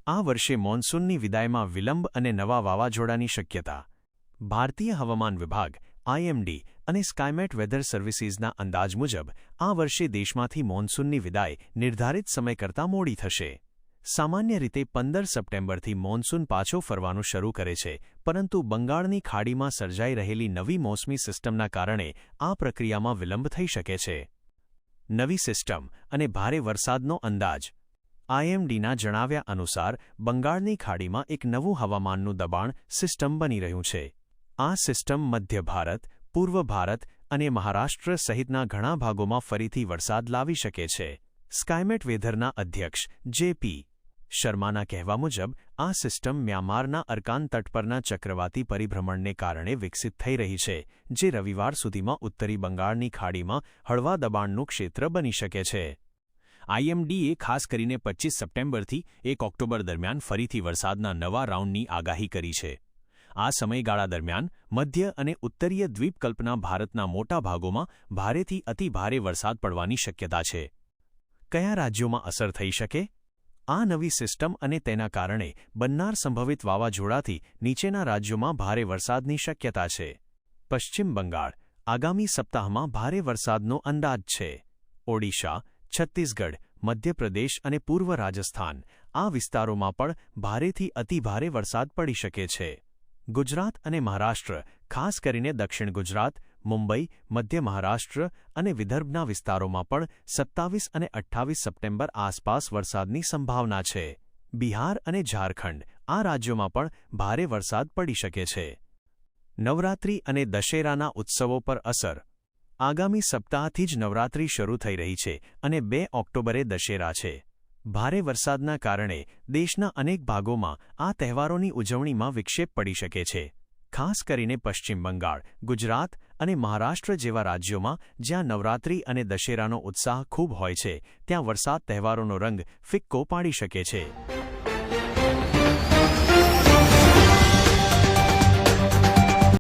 આ વર્ષે મોન્સૂનની વિદાયમાં વિલંબ અને નવા વાવાઝોડાની શક્યતા. ભારતીય હવામાન વિભાગ આઈએમડી અને સ્કાયમેટ વેધર સર્વિસીસના અંદાજ મુજબ આ વર્ષે દેશમાંથી મોન્સૂનની વિદાય નિર્ધારિત સમય કરતાં મોડી થશે. સામાન્ય રીતે 15 સપ્ટેમ્બરથી મોન્સૂન પાછો ફરવાનું શરૂ કરે છે, પરંતુ બંગાળની ખાડીમાં સર્જાઈ રહેલી નવી મોસમી સિસ્ટમના કારણે આ પ્રક્રિયામાં વિલંબ થઈ શકે છે. નવી સિસ્ટમ અને ભારે વરસાદનો અંદાજ. આઈએમડીના જણાવ્યા અનુસાર બંગાળની ખાડીમાં એક નવું હવામાનનું દબાણ સિસ્ટમ બની રહ્યું છે. આ સિસ્ટમ મધ્ય ભારત, પૂર્વ ભારત અને મહારાષ્ટ્ર સહિતના ઘણા ભાગોમાં ફરીથી વરસાદ લાવી શકે છે. સ્કાયમેટ વેધરના અધ્યક્ષ જે.પી. શર્માના કહેવા મુજબ આ સિસ્ટમ મ્યાનમારના અરકાન તટ પરના ચક્રવાતી પરિભ્રમણને કારણે વિકસિત થઈ રહી છે, જે રવિવાર સુધીમાં ઉત્તરી બંગાળની ખાડીમાં હળવા દબાણનું ક્ષેત્ર બની શકે છે. આઈએમડીએ ખાસ કરીને 25 સપ્ટેમ્બરથી 1 ઓક્ટોબર દરમિયાન ફરીથી વરસાદના નવા રાઉન્ડની આગાહી કરી છે. આ સમયગાળા દરમિયાન મધ્ય અને ઉત્તરીય દ્વીપકલ્પના ભારતના મોટા ભાગોમાં ભારેથી અતિભારે વરસાદ પડવાની શક્યતા છે. કયા રાજ્યોમાં અસર થઈ શકે? આ નવી સિસ્ટમ અને તેના કારણે બનનાર સંભવિત વાવાઝોડાથી નીચેના રાજ્યોમાં ભારે વરસાદની શક્યતા છે. પશ્ચિમ બંગાળ આગામી સપ્તાહમાં ભારે વરસાદનો અંદાજ છે. ઓડિશા, છત્તીસગઢ, મધ્યપ્રદેશ અને પૂર્વ રાજસ્થાન આ વિસ્તારોમાં પણ ભારેથી અતિભારે વરસાદ પડી શકે છે. ગુજરાત અને મહારાષ્ટ્ર, ખાસ કરીને દક્ષિણ ગુજરાત, મુંબઈ, મધ્ય મહારાષ્ટ્ર અને વિદર્ભના વિસ્તારોમાં પણ 27 અને 28 સપ્ટેમ્બર આસપાસ વરસાદની સંભાવના છે. બિહાર અને ઝારખંડ આ રાજ્યોમાં પણ ભારે વરસાદ પડી શકે છે. નવરાત્રિ અને દશેરાના ઉત્સવો પર અસર. આગામી સપ્તાહથી જ નવરાત્રિ શરૂ થઈ રહી છે અને 2 ઓક્ટોબરે દશેરા છે. ભારે વરસાદના કારણે દેશના અનેક ભાગોમાં આ તહેવારોની ઉજવણીમાં વિક્ષેપ પડી શકે છે. ખાસ કરીને પશ્ચિમ બંગાળ, ગુજરાત અને મહારાષ્ટ્ર જેવા રાજ્યોમાં જ્યાં નવરાત્રિ અને દશેરાનો ઉત્સાહ ખૂબ હોય છે, ત્યાં વરસાદ તહેવારોનો રંગ ફિક્કો પાડી શકે છે.